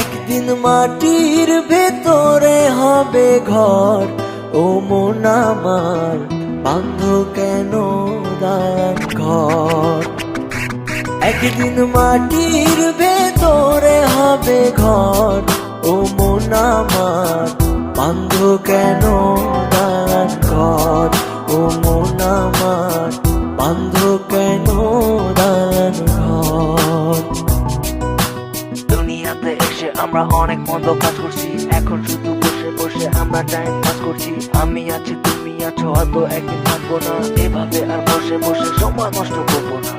একদিন মাটির ভেতরে হবে ঘর, ও মন আমার বাঁধ কেন দান ঘর। একদিন মাটির ভেতরে হবে ঘর, ও মন আমার বাঁধ কেন দান ঘর, ও মন আমার বাঁধ কেন দান ঘর। দুনিয়াতে এসে আমরা অনেক মন্দ কাজ করছি, এখন শুধু বসে বসে আমরা টাইম পাস করছি। আমি আছি তুমি আছো, হয়তো একদিন থাকবো না, এভাবে আর বসে বসে সময় নষ্ট করবো না।